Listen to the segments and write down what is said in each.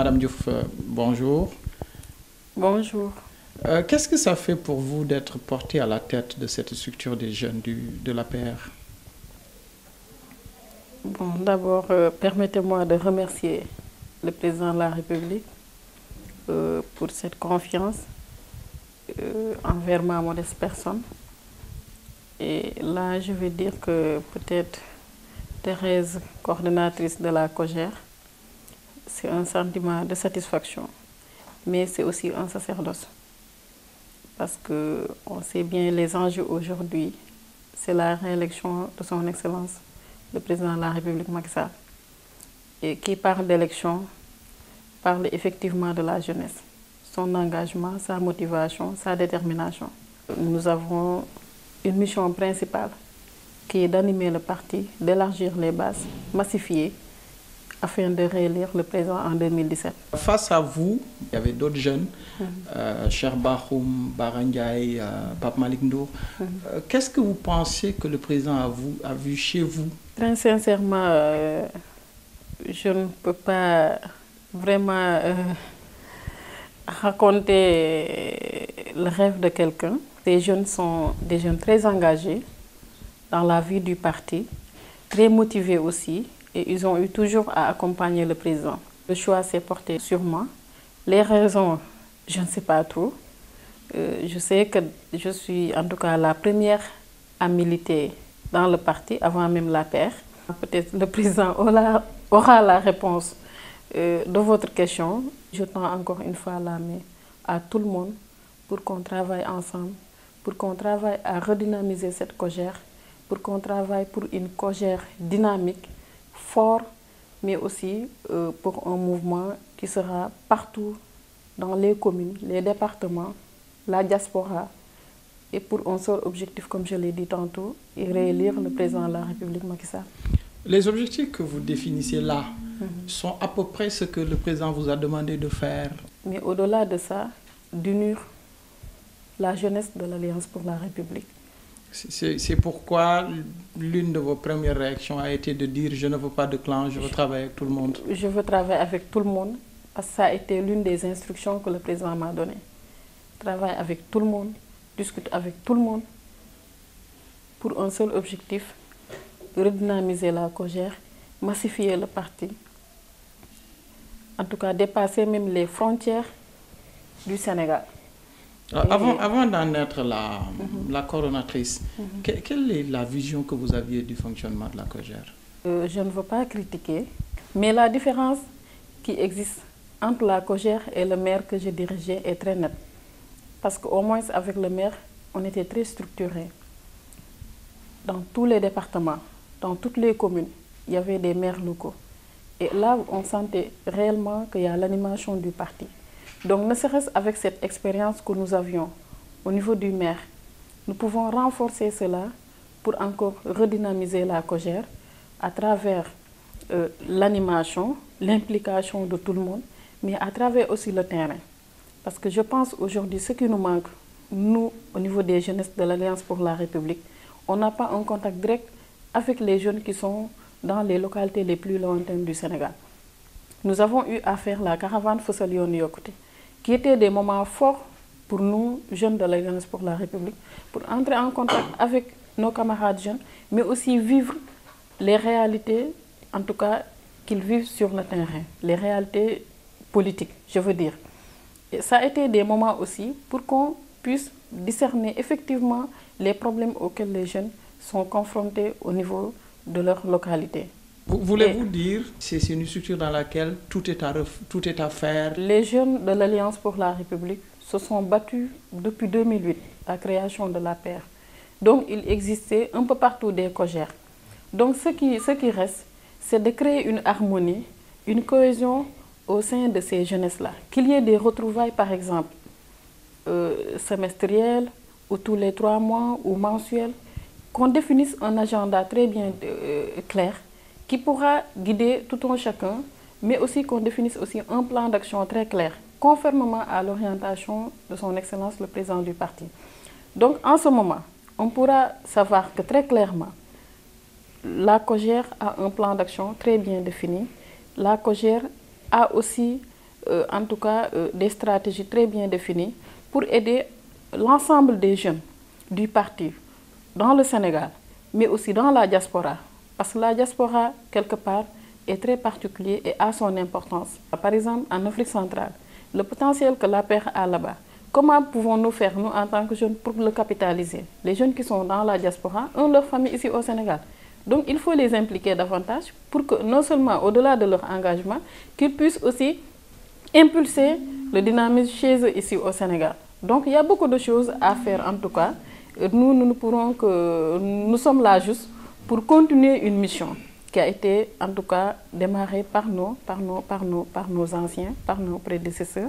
Madame Diouf, bonjour. Bonjour. Qu'est-ce que ça fait pour vous d'être porté à la tête de cette structure des jeunes de l'APR? Bon, d'abord, permettez-moi de remercier le président de la République pour cette confiance envers ma modeste personne. Et là, je vais dire que peut-être Thérèse, coordonnatrice de la COJER, c'est un sentiment de satisfaction, mais c'est aussi un sacerdoce. Parce qu'on sait bien les enjeux aujourd'hui, c'est la réélection de son Excellence, le président de la République Macky Sall. Et qui parle d'élection, parle effectivement de la jeunesse, son engagement, sa motivation, sa détermination. Nous avons une mission principale qui est d'animer le parti, d'élargir les bases, massifier, afin de réélire le président en 2017. Face à vous, il y avait d'autres jeunes, Cheikh Bakhoum, Bara Ndiaye, Pape Malick Ndour. Qu'est-ce que vous pensez que le président a vu chez vous? Très sincèrement, je ne peux pas vraiment raconter le rêve de quelqu'un. Ces jeunes sont des jeunes très engagés dans la vie du parti, très motivés aussi, et ils ont eu toujours à accompagner le président. Le choix s'est porté sur moi. Les raisons, je ne sais pas trop. Je sais que je suis en tout cas la première à militer dans le parti, avant même l'APR. Peut-être le président aura la réponse de votre question. Je tends encore une fois la main à tout le monde pour qu'on travaille ensemble, pour qu'on travaille à redynamiser cette COJER, pour qu'on travaille pour une COJER dynamique, fort, mais aussi pour un mouvement qui sera partout dans les communes, les départements, la diaspora, et pour un seul objectif, comme je l'ai dit tantôt, et réélire le président de la République Macky Sall. Les objectifs que vous définissez là sont à peu près ce que le président vous a demandé de faire. Mais au-delà de ça, d'unir la jeunesse de l'Alliance pour la République. C'est pourquoi l'une de vos premières réactions a été de dire « je ne veux pas de clan, je veux travailler avec tout le monde ». Je veux travailler avec tout le monde parce que ça a été l'une des instructions que le président m'a données. Travailler avec tout le monde, discuter avec tout le monde pour un seul objectif, redynamiser la COJER, massifier le parti, en tout cas dépasser même les frontières du Sénégal. Avant d'en être la coordonnatrice, quelle est la vision que vous aviez du fonctionnement de la COJER? Je ne veux pas critiquer, mais la différence qui existe entre la COJER et le maire que je dirigeais est très nette. Parce qu'au moins avec le maire, on était très structuré. Dans tous les départements, dans toutes les communes, il y avait des maires locaux. Et là, on sentait réellement qu'il y a l'animation du parti. Donc, ne serait-ce avec cette expérience que nous avions au niveau du maire, nous pouvons renforcer cela pour encore redynamiser la COJER à travers l'animation, l'implication de tout le monde, mais à travers aussi le terrain. Parce que je pense aujourd'hui, ce qui nous manque, nous, au niveau des jeunesses de l'Alliance pour la République, on n'a pas un contact direct avec les jeunes qui sont dans les localités les plus lointaines du Sénégal. Nous avons eu à faire la caravane Fossalion Yokote, qui était des moments forts pour nous, jeunes de l'Alliance pour la République, pour entrer en contact avec nos camarades jeunes, mais aussi vivre les réalités, en tout cas, qu'ils vivent sur le terrain, les réalités politiques, je veux dire. Et ça a été des moments aussi pour qu'on puisse discerner effectivement les problèmes auxquels les jeunes sont confrontés au niveau de leur localité. Voulez-vous dire que c'est une structure dans laquelle tout est à faire? Les jeunes de l'Alliance pour la République se sont battus depuis 2008, la création de l'APR. Donc il existait un peu partout des COJER. Donc ce qui reste, c'est de créer une harmonie, une cohésion au sein de ces jeunesses-là. Qu'il y ait des retrouvailles, par exemple, semestrielles, ou tous les 3 mois, ou mensuelles, qu'on définisse un agenda très bien clair, qui pourra guider tout un chacun, mais aussi qu'on définisse aussi un plan d'action très clair, conformément à l'orientation de son Excellence le président du parti. Donc en ce moment, on pourra savoir que très clairement, la COJER a un plan d'action très bien défini. La COJER a aussi en tout cas des stratégies très bien définies pour aider l'ensemble des jeunes du parti dans le Sénégal, mais aussi dans la diaspora. Parce que la diaspora, quelque part, est très particulier et a son importance. Par exemple, en Afrique centrale, le potentiel que l'APR a là-bas, comment pouvons-nous faire, nous, en tant que jeunes, pour le capitaliser? Les jeunes qui sont dans la diaspora ont leur famille ici au Sénégal. Donc, il faut les impliquer davantage pour que, non seulement au-delà de leur engagement, qu'ils puissent aussi impulser le dynamisme chez eux ici au Sénégal. Donc, il y a beaucoup de choses à faire, en tout cas. Nous ne pourrons que... Nous sommes là juste pour continuer une mission qui a été, en tout cas, démarrée par nos anciens, par nos prédécesseurs.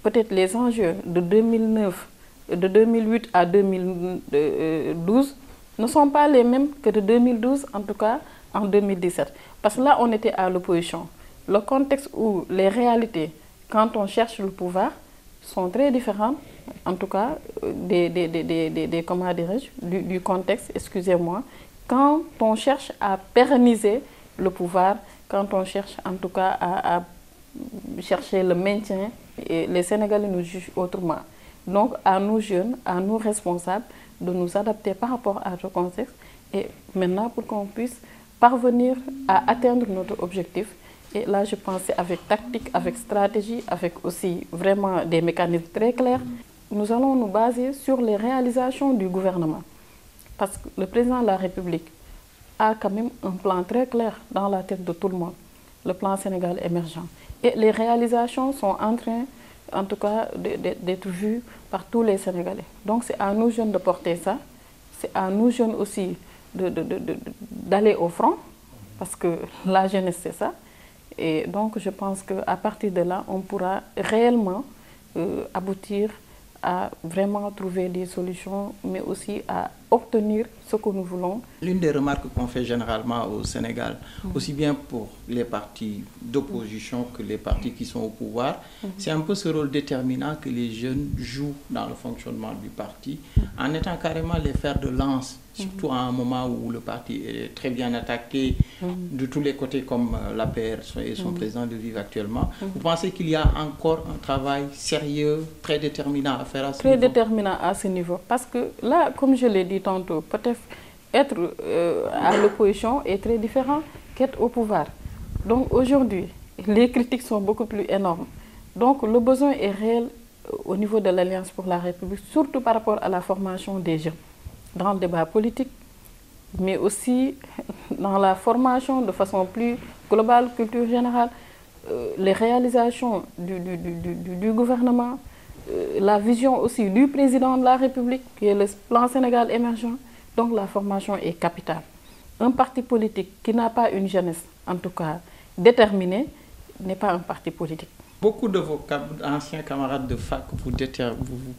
Peut-être les enjeux de 2009, de 2008 à 2012 ne sont pas les mêmes que de 2012, en tout cas en 2017. Parce que là, on était à l'opposition. Le contexte où les réalités, quand on cherche le pouvoir, sont très différentes, en tout cas, comment dirais-je, du contexte, excusez-moi, quand on cherche à pérenniser le pouvoir, quand on cherche en tout cas à chercher le maintien, et les Sénégalais nous jugent autrement. Donc, à nous jeunes, à nous responsables, de nous adapter par rapport à ce contexte et maintenant pour qu'on puisse parvenir à atteindre notre objectif. Et là, je pensais avec tactique, avec stratégie, avec aussi vraiment des mécanismes très clairs. Nous allons nous baser sur les réalisations du gouvernement. Parce que le président de la République a quand même un plan très clair dans la tête de tout le monde, le plan Sénégal émergent. Et les réalisations sont en train, en tout cas, d'être vues par tous les Sénégalais. Donc c'est à nous jeunes de porter ça, c'est à nous jeunes aussi d'aller au front, parce que la jeunesse c'est ça. Et donc je pense qu'à partir de là, on pourra réellement aboutir à vraiment trouver des solutions, mais aussi à obtenir ce que nous voulons. L'une des remarques qu'on fait généralement au Sénégal, aussi bien pour les partis d'opposition que les partis qui sont au pouvoir, c'est un peu ce rôle déterminant que les jeunes jouent dans le fonctionnement du parti, en étant carrément les fers de lance, surtout à un moment où le parti est très bien attaqué de tous les côtés, comme l'APR et son président le vivent actuellement. Vous pensez qu'il y a encore un travail sérieux, très déterminant à faire à ce niveau? Très déterminant à ce niveau, parce que là, comme je l'ai dit tantôt, peut-être être à l'opposition est très différent qu'être au pouvoir. Donc aujourd'hui, les critiques sont beaucoup plus énormes. Donc le besoin est réel au niveau de l'Alliance pour la République, surtout par rapport à la formation des jeunes, dans le débat politique, mais aussi dans la formation de façon plus globale, culture générale, les réalisations du gouvernement, la vision aussi du président de la République, qui est le plan Sénégal émergent. Donc la formation est capitale. Un parti politique qui n'a pas une jeunesse, en tout cas déterminée, n'est pas un parti politique. Beaucoup de vos anciens camarades de fac vous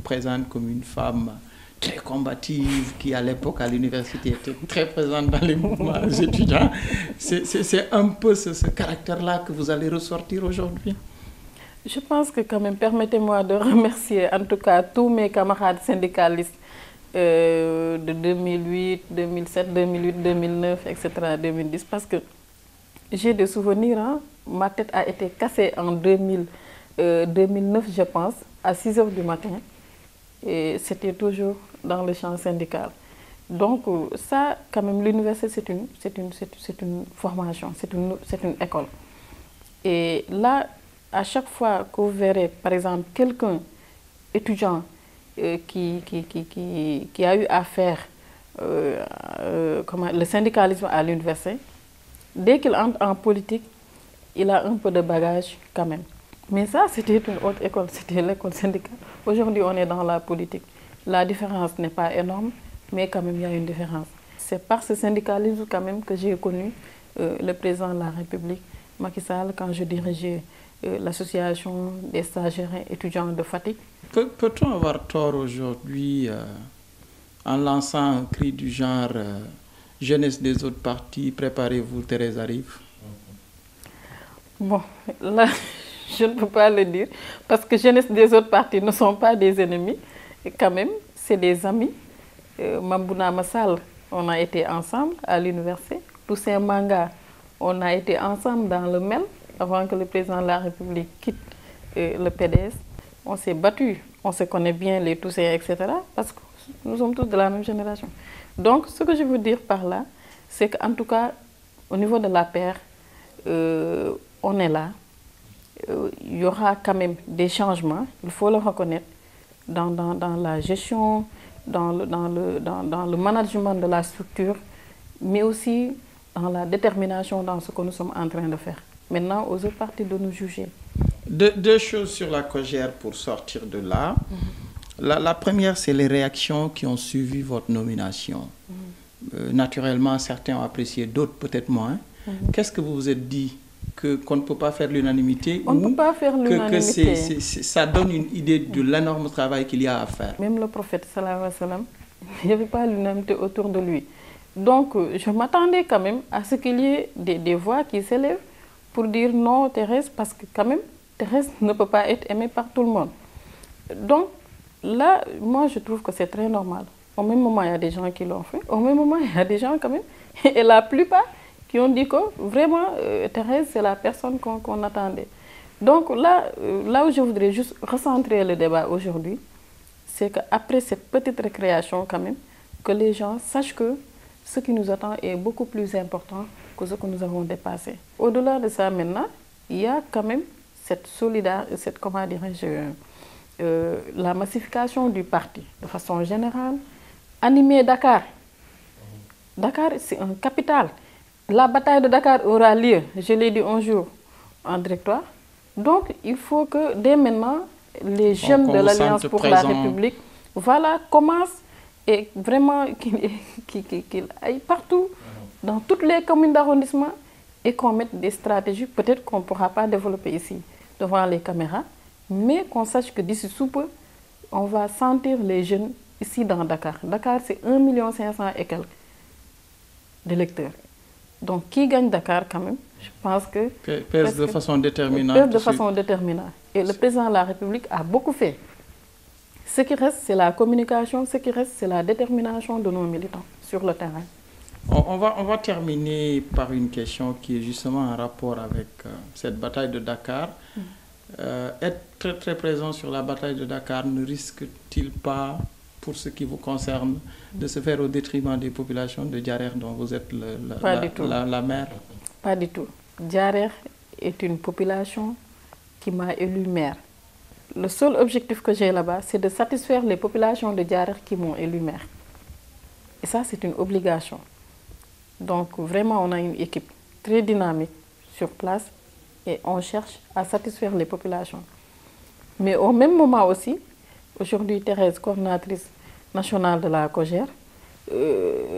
présentent comme une femme très combative, qui à l'époque à l'université était très présente dans les mouvements étudiants. C'est un peu ce caractère-là que vous allez ressortir aujourd'hui? Je pense que quand même, permettez-moi de remercier en tout cas tous mes camarades syndicalistes de 2008, 2007, 2008, 2009, etc., 2010, parce que j'ai des souvenirs, hein. Ma tête a été cassée en 2009, je pense, à 6 h du matin, et c'était toujours dans le champ syndical. Donc ça, quand même, l'université, c'est une formation, c'est une école. Et là, à chaque fois que vous verrez, par exemple, quelqu'un, étudiant, qui a eu à faire le syndicalisme à l'université, dès qu'il entre en politique, il a un peu de bagage quand même. Mais ça, c'était une autre école, c'était l'école syndicale. Aujourd'hui, on est dans la politique. La différence n'est pas énorme, mais quand même, il y a une différence. C'est par ce syndicalisme quand même que j'ai connu le président de la République, Macky Sall, quand je dirigeais l'association des stagiaires étudiants de Fatick. Peut-on avoir tort aujourd'hui en lançant un cri du genre jeunesse des autres partis, préparez-vous, Thérèse arrive? Bon, là, je ne peux pas le dire, parce que jeunesse des autres partis ne sont pas des ennemis, et quand même, c'est des amis. Mambouna Massal, on a été ensemble à l'université. Toussaint Manga, on a été ensemble dans le MEL, avant que le président de la République quitte le PDS, on s'est battu, on se connaît bien les Toussaint, etc. Parce que nous sommes tous de la même génération. Donc, ce que je veux dire par là, c'est qu'en tout cas, au niveau de l'APR, on est là. Il y aura quand même des changements, il faut le reconnaître, dans la gestion, dans le management de la structure, mais aussi dans la détermination dans ce que nous sommes en train de faire. Maintenant, aux autres partis de nous juger. Deux choses sur la COJER pour sortir de là. La première, c'est les réactions qui ont suivi votre nomination. Naturellement, certains ont apprécié, d'autres peut-être moins. Qu'est-ce que vous vous êtes dit? Qu'on ne peut pas faire l'unanimité? On ne peut pas faire l'unanimité. Ça donne une idée de l'énorme travail qu'il y a à faire. Même le prophète, sallallahu alayhi wa sallam, il n'y avait pas l'unanimité autour de lui. Donc, je m'attendais quand même à ce qu'il y ait des voix qui s'élèvent pour dire non, Thérèse, parce que quand même, Thérèse ne peut pas être aimée par tout le monde. Donc, là, moi, je trouve que c'est très normal. Au même moment, il y a des gens qui l'ont fait. Au même moment, il y a des gens quand même, et la plupart, qui ont dit que vraiment, Thérèse, c'est la personne qu'on attendait. Donc là où je voudrais juste recentrer le débat aujourd'hui, c'est qu'après cette petite récréation quand même, que les gens sachent que ce qui nous attend est beaucoup plus important que ce que nous avons dépassé. Au-delà de ça maintenant, il y a quand même cette solidarité, comment dirais-je, la massification du parti de façon générale, animer Dakar. Dakar, c'est un capital. La bataille de Dakar aura lieu, je l'ai dit un jour, en directoire. Donc, il faut que dès maintenant, les jeunes de l'Alliance pour la République, voilà, commencent et vraiment qu'ils aillent partout, dans toutes les communes d'arrondissement, et qu'on mette des stratégies, peut-être qu'on ne pourra pas développer ici, devant les caméras, mais qu'on sache que d'ici sous peu, on va sentir les jeunes ici dans Dakar. Dakar, c'est 1,5 million et quelques d'électeurs. Donc, qui gagne Dakar quand même, je pense que... Pèse de façon déterminante. Pèse de façon déterminante. Et le président de la République a beaucoup fait. Ce qui reste, c'est la communication, ce qui reste, c'est la détermination de nos militants sur le terrain. On va terminer par une question qui est justement en rapport avec cette bataille de Dakar. Être très très présent sur la bataille de Dakar ne risque-t-il pas, pour ce qui vous concerne, de se faire au détriment des populations de Diarère dont vous êtes la maire? Pas du tout. Diarère est une population qui m'a élu maire. Le seul objectif que j'ai là-bas, c'est de satisfaire les populations de Diarère qui m'ont élu maire. Et ça, c'est une obligation. Donc vraiment, on a une équipe très dynamique sur place et on cherche à satisfaire les populations. Mais au même moment aussi, aujourd'hui, Thérèse, coordinatrice nationale de la COJER,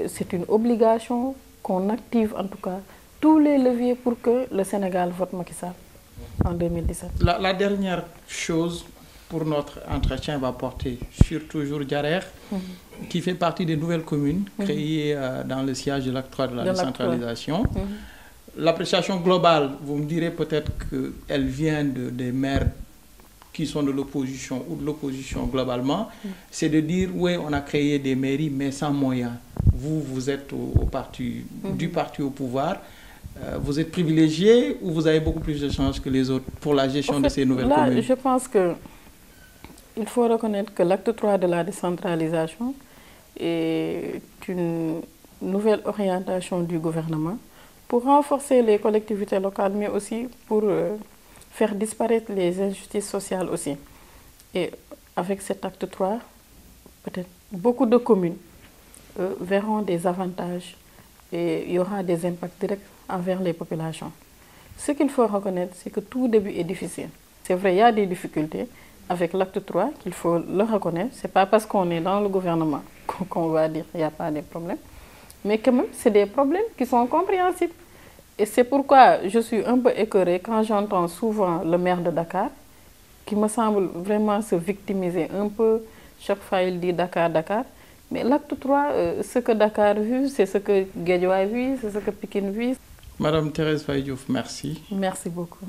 c'est une obligation qu'on active en tout cas tous les leviers pour que le Sénégal vote Macky Sall en 2017. La dernière chose pour notre entretien va porter sur toujours Diarère, qui fait partie des nouvelles communes créées dans le sillage de l'acte 3 de la décentralisation. L'appréciation globale, vous me direz peut-être qu'elle vient des maires qui sont de l'opposition ou de l'opposition globalement, c'est de dire, oui, on a créé des mairies, mais sans moyens. Vous êtes au parti, du parti au pouvoir. Vous êtes privilégié ou vous avez beaucoup plus de chances que les autres pour la gestion de ces nouvelles communes? Je pense qu'il faut reconnaître que l'acte 3 de la décentralisation est une nouvelle orientation du gouvernement pour renforcer les collectivités locales, mais aussi pour faire disparaître les injustices sociales aussi. Et avec cet acte 3, peut-être beaucoup de communes verront des avantages et il y aura des impacts directs envers les populations. Ce qu'il faut reconnaître, c'est que tout début est difficile. C'est vrai, il y a des difficultés avec l'acte 3, qu'il faut le reconnaître. Ce n'est pas parce qu'on est dans le gouvernement qu'on va dire qu'il n'y a pas de problèmes. Mais quand même, c'est des problèmes qui sont compréhensibles. Et c'est pourquoi je suis un peu écœurée quand j'entends souvent le maire de Dakar, qui me semble vraiment se victimiser un peu. Chaque fois, il dit Dakar, Dakar. Mais l'acte 3, ce que Dakar vit, c'est ce que Guédiawaye vit, c'est ce que Pikine vit. Madame Thérèse Faye Diouf, merci. Merci beaucoup.